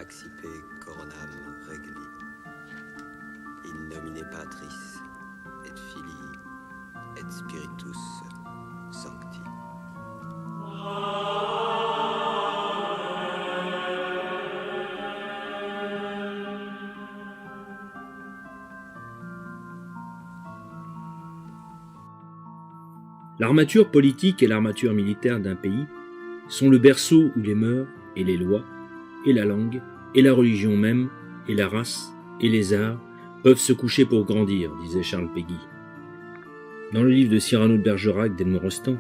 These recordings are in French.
accipe coronam regli. In nomine Patris et Filii et Spiritus Sancti. L'armature politique et l'armature militaire d'un pays sont le berceau où les mœurs et les lois, et la langue, et la religion même, et la race, et les arts peuvent se coucher pour grandir, disait Charles Péguy. Dans le livre de Cyrano de Bergerac d'Edmond Rostand,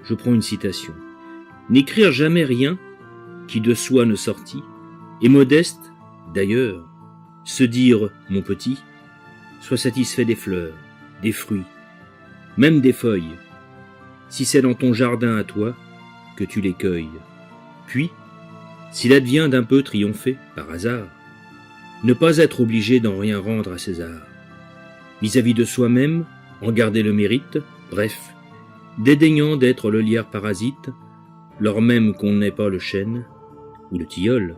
je prends une citation. « N'écrire jamais rien qui de soi ne sortit, et modeste, d'ailleurs, se dire, mon petit, sois satisfait des fleurs, des fruits, même des feuilles, si c'est dans ton jardin à toi que tu les cueilles. Puis, s'il advient d'un peu triompher, par hasard, ne pas être obligé d'en rien rendre à César. Vis-à-vis de soi-même, en garder le mérite, bref, dédaignant d'être le lierre parasite, lors même qu'on n'est pas le chêne, ou le tilleul,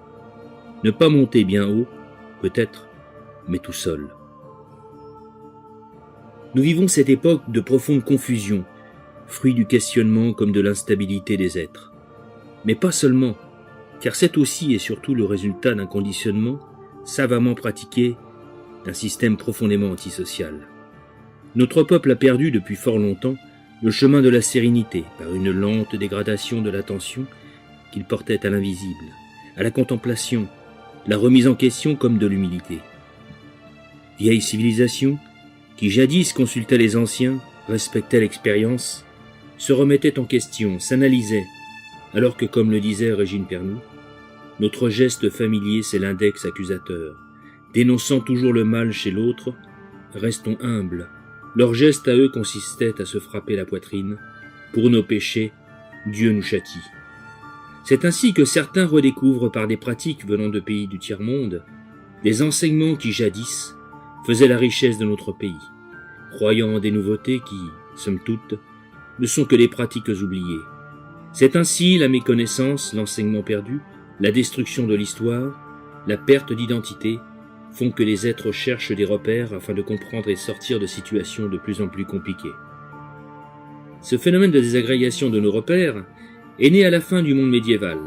ne pas monter bien haut, peut-être, mais tout seul. » Nous vivons cette époque de profonde confusion, fruit du questionnement comme de l'instabilité des êtres. Mais pas seulement, car c'est aussi et surtout le résultat d'un conditionnement savamment pratiqué d'un système profondément antisocial. Notre peuple a perdu depuis fort longtemps le chemin de la sérénité par une lente dégradation de l'attention qu'il portait à l'invisible, à la contemplation, la remise en question comme de l'humilité. Vieille civilisation, qui jadis consultait les anciens, respectait l'expérience, se remettait en question, s'analysait, alors que, comme le disait Régine Pernoud, notre geste familier c'est l'index accusateur. Dénonçant toujours le mal chez l'autre, restons humbles. Leur geste à eux consistait à se frapper la poitrine. Pour nos péchés, Dieu nous châtie. C'est ainsi que certains redécouvrent par des pratiques venant de pays du tiers-monde des enseignements qui jadis faisaient la richesse de notre pays, croyant en des nouveautés qui, somme toute, ne sont que des pratiques oubliées. C'est ainsi la méconnaissance, l'enseignement perdu, la destruction de l'histoire, la perte d'identité font que les êtres cherchent des repères afin de comprendre et sortir de situations de plus en plus compliquées. Ce phénomène de désagrégation de nos repères est né à la fin du monde médiéval.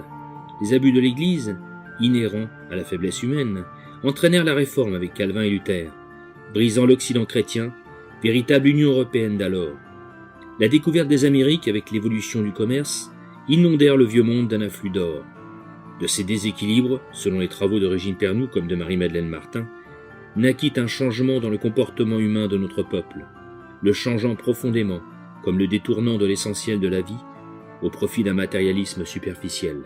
Les abus de l'Église, inhérents à la faiblesse humaine, entraînèrent la réforme avec Calvin et Luther, brisant l'Occident chrétien, véritable Union européenne d'alors. La découverte des Amériques avec l'évolution du commerce inondèrent le vieux monde d'un afflux d'or. De ces déséquilibres, selon les travaux de Régine Pernoud comme de Marie-Madeleine Martin, naquit un changement dans le comportement humain de notre peuple, le changeant profondément, comme le détournant de l'essentiel de la vie, au profit d'un matérialisme superficiel.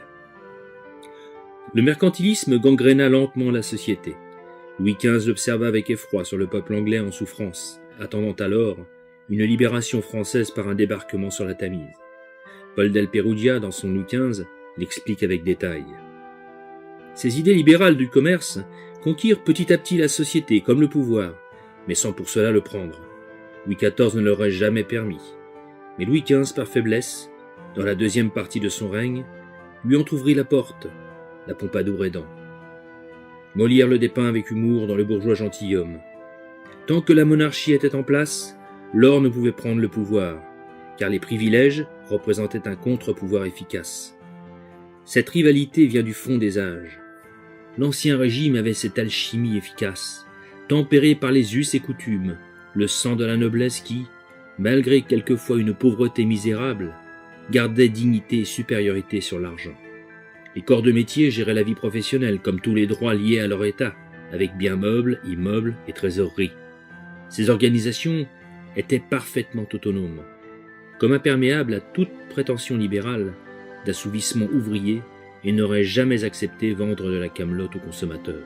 Le mercantilisme gangréna lentement la société. Louis XV l'observa avec effroi sur le peuple anglais en souffrance, attendant alors une libération française par un débarquement sur la Tamise. Paul del Perugia, dans son Louis XV, l'explique avec détail. Ces idées libérales du commerce conquirent petit à petit la société comme le pouvoir, mais sans pour cela le prendre. Louis XIV ne l'aurait jamais permis. Mais Louis XV, par faiblesse, dans la deuxième partie de son règne, lui entr'ouvrit la porte, la Pompadour aidant. Molière le dépeint avec humour dans Le bourgeois gentilhomme. Tant que la monarchie était en place, l'or ne pouvait prendre le pouvoir, car les privilèges représentaient un contre-pouvoir efficace. Cette rivalité vient du fond des âges. L'Ancien Régime avait cette alchimie efficace, tempérée par les us et coutumes, le sang de la noblesse qui, malgré quelquefois une pauvreté misérable, gardait dignité et supériorité sur l'argent. Les corps de métier géraient la vie professionnelle comme tous les droits liés à leur état, avec biens meubles, immeubles et trésorerie. Ces organisations étaient parfaitement autonomes, comme imperméables à toute prétention libérale d'assouvissement ouvrier et n'auraient jamais accepté vendre de la camelote aux consommateurs.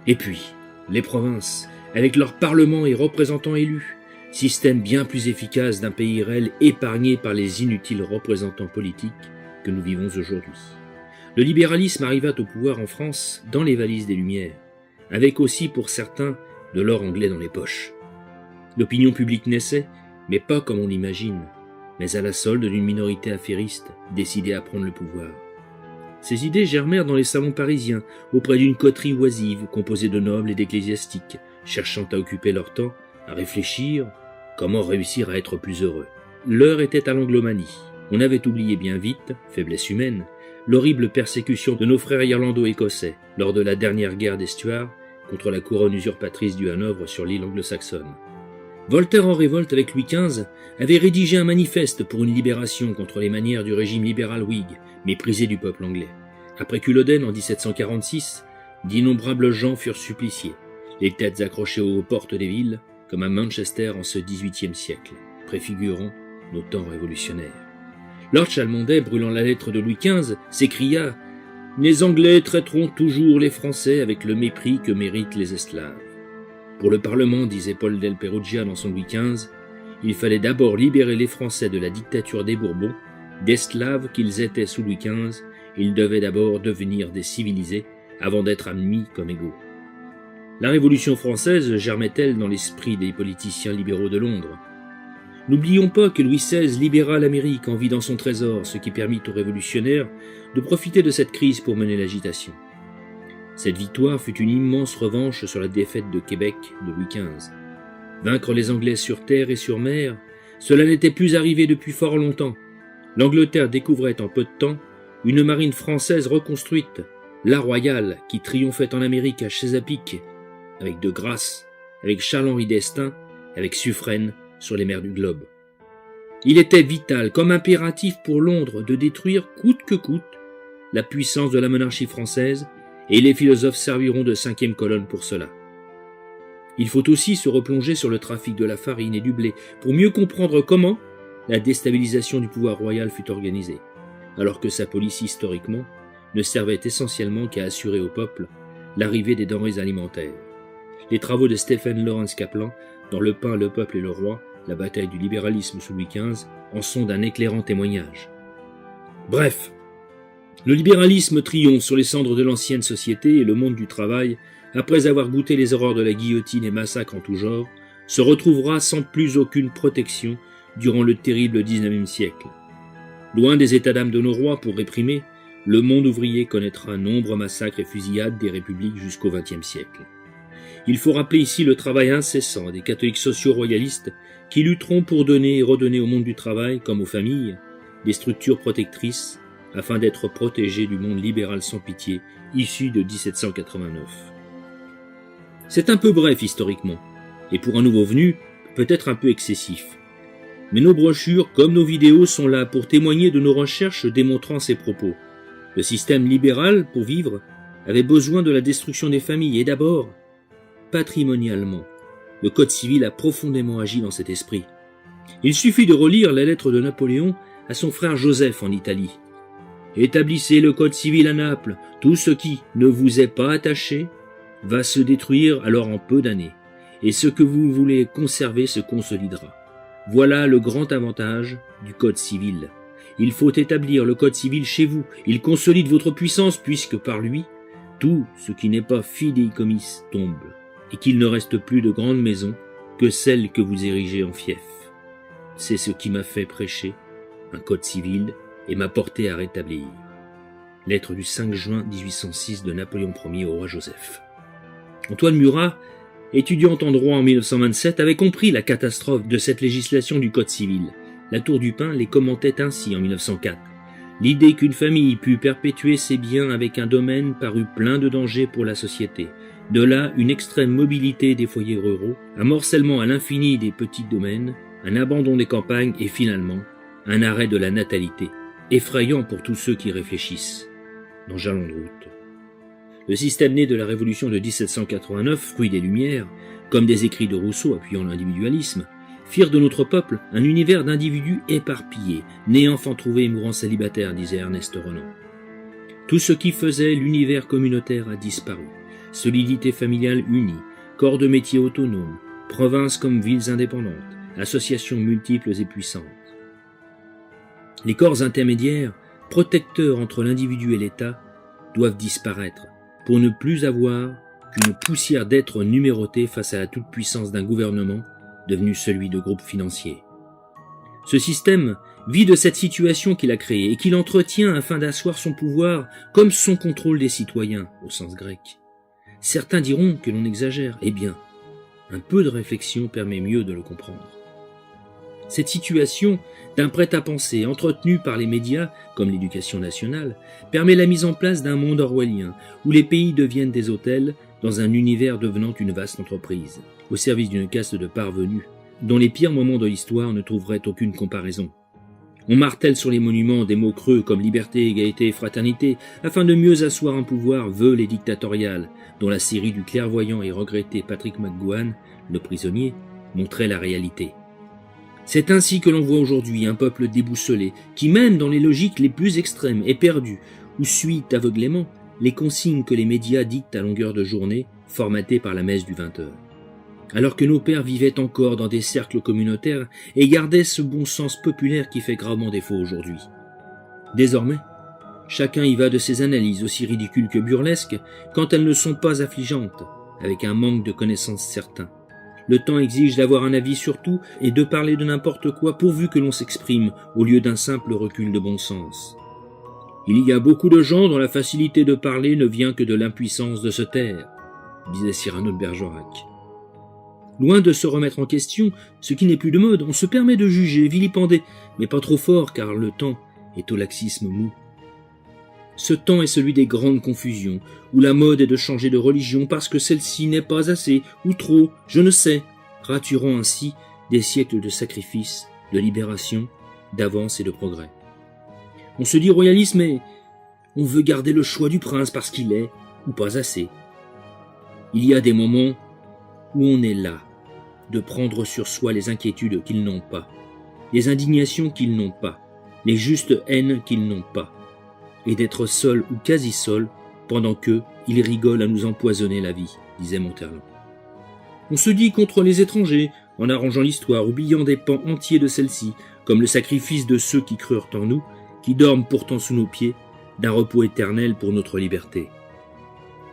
Et puis, les provinces, avec leurs parlements et représentants élus, système bien plus efficace d'un pays réel épargné par les inutiles représentants politiques que nous vivons aujourd'hui. Le libéralisme arriva au pouvoir en France dans les valises des Lumières, avec aussi pour certains de l'or anglais dans les poches. L'opinion publique naissait, mais pas comme on l'imagine, mais à la solde d'une minorité affairiste décidée à prendre le pouvoir. Ces idées germèrent dans les salons parisiens, auprès d'une coterie oisive composée de nobles et d'ecclésiastiques, cherchant à occuper leur temps, à réfléchir comment réussir à être plus heureux. L'heure était à l'anglomanie. On avait oublié bien vite, faiblesse humaine, l'horrible persécution de nos frères irlando-écossais lors de la dernière guerre des Stuarts contre la couronne usurpatrice du Hanovre sur l'île anglo-saxonne. Voltaire, en révolte avec Louis XV, avait rédigé un manifeste pour une libération contre les manières du régime libéral Whig, méprisé du peuple anglais. Après Culloden en 1746, d'innombrables gens furent suppliciés, les têtes accrochées aux portes des villes, comme à Manchester en ce XVIIIe siècle, préfigurant nos temps révolutionnaires. Lord Chalmondeley, brûlant la lettre de Louis XV, s'écria « Les Anglais traiteront toujours les Français avec le mépris que méritent les esclaves. » Pour le Parlement, disait Paul del Perugia dans son Louis XV, il fallait d'abord libérer les Français de la dictature des Bourbons, d'esclaves qu'ils étaient sous Louis XV, ils devaient d'abord devenir des civilisés avant d'être admis comme égaux. La Révolution française germait-elle dans l'esprit des politiciens libéraux de Londres? N'oublions pas que Louis XVI libéra l'Amérique en vidant son trésor, ce qui permit aux révolutionnaires de profiter de cette crise pour mener l'agitation. Cette victoire fut une immense revanche sur la défaite de Québec de Louis XV. Vaincre les Anglais sur terre et sur mer, cela n'était plus arrivé depuis fort longtemps. L'Angleterre découvrait en peu de temps une marine française reconstruite, la Royale, qui triomphait en Amérique à Chesapeake, avec De Grasse, avec Charles-Henri d'Estaing, avec Suffren sur les mers du globe. Il était vital, comme impératif pour Londres, de détruire coûte que coûte la puissance de la monarchie française, et les philosophes serviront de cinquième colonne pour cela. Il faut aussi se replonger sur le trafic de la farine et du blé pour mieux comprendre comment la déstabilisation du pouvoir royal fut organisée, alors que sa police historiquement ne servait essentiellement qu'à assurer au peuple l'arrivée des denrées alimentaires. Les travaux de Stephen Lawrence Kaplan dans Le pain, le peuple et le roi, la bataille du libéralisme sous Louis XV, en sont d'un éclairant témoignage. Bref, le libéralisme triomphe sur les cendres de l'ancienne société et le monde du travail, après avoir goûté les horreurs de la guillotine et massacres en tout genre, se retrouvera sans plus aucune protection durant le terrible XIXe siècle. Loin des états d'âme de nos rois pour réprimer, le monde ouvrier connaîtra nombreux massacres et fusillades des républiques jusqu'au XXe siècle. Il faut rappeler ici le travail incessant des catholiques sociaux-royalistes qui lutteront pour donner et redonner au monde du travail, comme aux familles, des structures protectrices afin d'être protégés du monde libéral sans pitié issu de 1789. C'est un peu bref historiquement, et pour un nouveau venu, peut-être un peu excessif. Mais nos brochures, comme nos vidéos, sont là pour témoigner de nos recherches démontrant ces propos. Le système libéral, pour vivre, avait besoin de la destruction des familles, et d'abord, patrimonialement. Le Code civil a profondément agi dans cet esprit. Il suffit de relire la lettre de Napoléon à son frère Joseph en Italie. « Établissez le Code civil à Naples, tout ce qui ne vous est pas attaché va se détruire alors en peu d'années, et ce que vous voulez conserver se consolidera. Voilà le grand avantage du Code civil. Il faut établir le Code civil chez vous, il consolide votre puissance puisque par lui, tout ce qui n'est pas fidéicommis tombe, et qu'il ne reste plus de grande maison que celle que vous érigez en fief. C'est ce qui m'a fait prêcher un Code civil et m'a porté à rétablir. » Lettre du 5 juin 1806 de Napoléon Ier au roi Joseph. Antoine Murat, étudiant en droit en 1927, avait compris la catastrophe de cette législation du Code civil. La Tour du Pin les commentait ainsi en 1904. L'idée qu'une famille pût perpétuer ses biens avec un domaine parut plein de dangers pour la société. De là, une extrême mobilité des foyers ruraux, un morcellement à l'infini des petits domaines, un abandon des campagnes et finalement, un arrêt de la natalité, effrayant pour tous ceux qui réfléchissent. Dans Jalons de route. Le système né de la Révolution de 1789, fruit des Lumières, comme des écrits de Rousseau appuyant l'individualisme, firent de notre peuple un univers d'individus éparpillés, nés enfants trouvés et mourant célibataires, disait Ernest Renan. Tout ce qui faisait l'univers communautaire a disparu. Solidité familiale unie, corps de métier autonomes, provinces comme villes indépendantes, associations multiples et puissantes. Les corps intermédiaires, protecteurs entre l'individu et l'État, doivent disparaître pour ne plus avoir qu'une poussière d'êtres numérotés face à la toute-puissance d'un gouvernement devenu celui de groupes financiers. Ce système vit de cette situation qu'il a créée et qu'il entretient afin d'asseoir son pouvoir comme son contrôle des citoyens, au sens grec. Certains diront que l'on exagère. Eh bien, un peu de réflexion permet mieux de le comprendre. Cette situation d'un prêt-à-penser entretenu par les médias, comme l'éducation nationale, permet la mise en place d'un monde orwellien, où les pays deviennent des hôtels dans un univers devenant une vaste entreprise, au service d'une caste de parvenus, dont les pires moments de l'histoire ne trouveraient aucune comparaison. On martèle sur les monuments des mots creux comme liberté, égalité, fraternité, afin de mieux asseoir un pouvoir veule et dictatorial, dont la série du clairvoyant et regretté Patrick McGowan, le prisonnier, montrait la réalité. C'est ainsi que l'on voit aujourd'hui un peuple déboussolé, qui même dans les logiques les plus extrêmes est perdu, ou suit aveuglément les consignes que les médias dictent à longueur de journée, formatées par la messe du 20h. Alors que nos pères vivaient encore dans des cercles communautaires et gardaient ce bon sens populaire qui fait gravement défaut aujourd'hui. Désormais, chacun y va de ses analyses aussi ridicules que burlesques quand elles ne sont pas affligeantes, avec un manque de connaissances certain. Le temps exige d'avoir un avis sur tout et de parler de n'importe quoi pourvu que l'on s'exprime au lieu d'un simple recul de bon sens. Il y a beaucoup de gens dont la facilité de parler ne vient que de l'impuissance de se taire, disait Cyrano de Bergerac. Loin de se remettre en question, ce qui n'est plus de mode, on se permet de juger, vilipender, mais pas trop fort car le temps est au laxisme mou. Ce temps est celui des grandes confusions, où la mode est de changer de religion parce que celle-ci n'est pas assez, ou trop, je ne sais, raturant ainsi des siècles de sacrifices, de libération, d'avance et de progrès. On se dit royaliste, mais on veut garder le choix du prince parce qu'il est, ou pas assez. Il y a des moments où on est là, de prendre sur soi les inquiétudes qu'ils n'ont pas, les indignations qu'ils n'ont pas, les justes haines qu'ils n'ont pas, et d'être seul ou quasi seul pendant que ils rigolent à nous empoisonner la vie, disait Monterland. On se dit contre les étrangers, en arrangeant l'histoire, oubliant des pans entiers de celle-ci, comme le sacrifice de ceux qui crurent en nous, qui dorment pourtant sous nos pieds, d'un repos éternel pour notre liberté.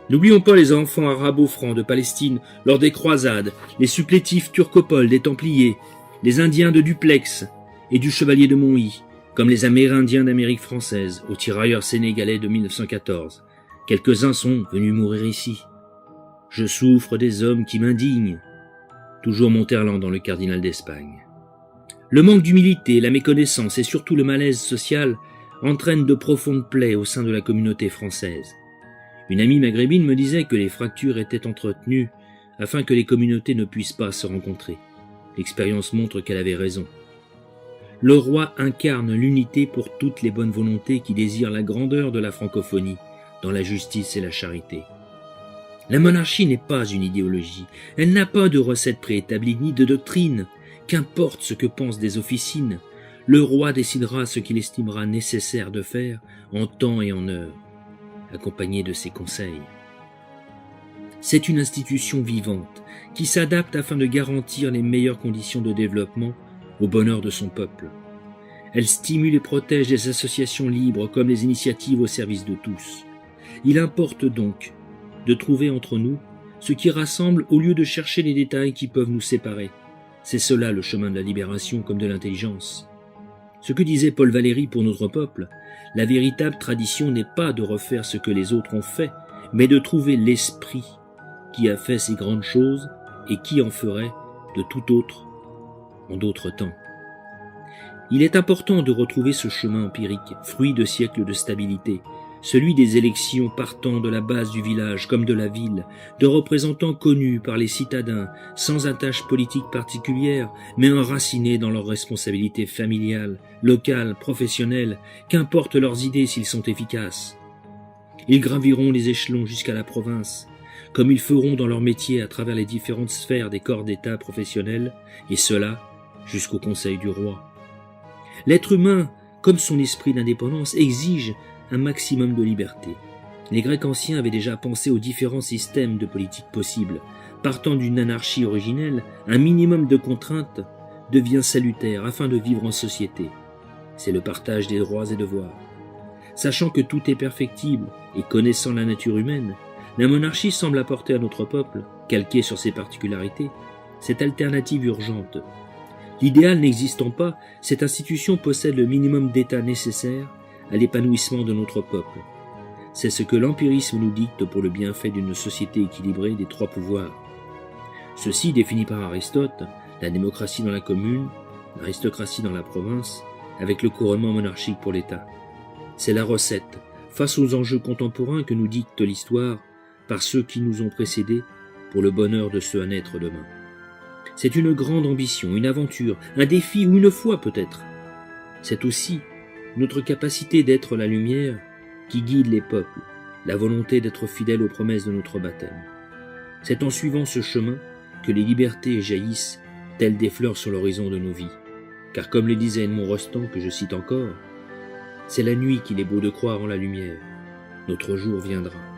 N'oublions pas les enfants arabo-francs de Palestine lors des croisades, les supplétifs turcopoles des Templiers, les Indiens de Duplex et du Chevalier de Montsy, comme les Amérindiens d'Amérique française, aux tirailleurs sénégalais de 1914. Quelques-uns sont venus mourir ici. Je souffre des hommes qui m'indignent. Toujours Monterland dans le Cardinal d'Espagne. Le manque d'humilité, la méconnaissance et surtout le malaise social entraînent de profondes plaies au sein de la communauté française. Une amie maghrébine me disait que les fractures étaient entretenues afin que les communautés ne puissent pas se rencontrer. L'expérience montre qu'elle avait raison. Le roi incarne l'unité pour toutes les bonnes volontés qui désirent la grandeur de la francophonie, dans la justice et la charité. La monarchie n'est pas une idéologie, elle n'a pas de recette préétablie ni de doctrine. Qu'importe ce que pensent des officines, le roi décidera ce qu'il estimera nécessaire de faire en temps et en heure, accompagné de ses conseils. C'est une institution vivante qui s'adapte afin de garantir les meilleures conditions de développement au bonheur de son peuple. Elle stimule et protège les associations libres comme les initiatives au service de tous. Il importe donc de trouver entre nous ce qui rassemble au lieu de chercher les détails qui peuvent nous séparer. C'est cela le chemin de la libération comme de l'intelligence. Ce que disait Paul Valéry pour notre peuple, la véritable tradition n'est pas de refaire ce que les autres ont fait, mais de trouver l'esprit qui a fait ces grandes choses et qui en ferait de tout autre en d'autres temps. Il est important de retrouver ce chemin empirique, fruit de siècles de stabilité, celui des élections partant de la base du village comme de la ville, de représentants connus par les citadins, sans attache politique particulière, mais enracinés dans leurs responsabilités familiales, locales, professionnelles, qu'importent leurs idées s'ils sont efficaces. Ils graviront les échelons jusqu'à la province, comme ils feront dans leur métier à travers les différentes sphères des corps d'État professionnels, et cela jusqu'au conseil du roi. L'être humain, comme son esprit d'indépendance, exige un maximum de liberté. Les Grecs anciens avaient déjà pensé aux différents systèmes de politique possibles. Partant d'une anarchie originelle, un minimum de contraintes devient salutaire afin de vivre en société. C'est le partage des droits et devoirs. Sachant que tout est perfectible et connaissant la nature humaine, la monarchie semble apporter à notre peuple, calquée sur ses particularités, cette alternative urgente. L'idéal n'existant pas, cette institution possède le minimum d'état nécessaire à l'épanouissement de notre peuple. C'est ce que l'empirisme nous dicte pour le bienfait d'une société équilibrée des trois pouvoirs. Ceci, défini par Aristote, la démocratie dans la commune, l'aristocratie dans la province, avec le couronnement monarchique pour l'État. C'est la recette, face aux enjeux contemporains que nous dicte l'histoire par ceux qui nous ont précédés pour le bonheur de ceux à naître demain. C'est une grande ambition, une aventure, un défi ou une foi peut-être. C'est aussi notre capacité d'être la lumière qui guide les peuples, la volonté d'être fidèle aux promesses de notre baptême. C'est en suivant ce chemin que les libertés jaillissent telles des fleurs sur l'horizon de nos vies. Car comme le disait Edmond Rostand, que je cite encore, c'est la nuit qu'il est beau de croire en la lumière. Notre jour viendra.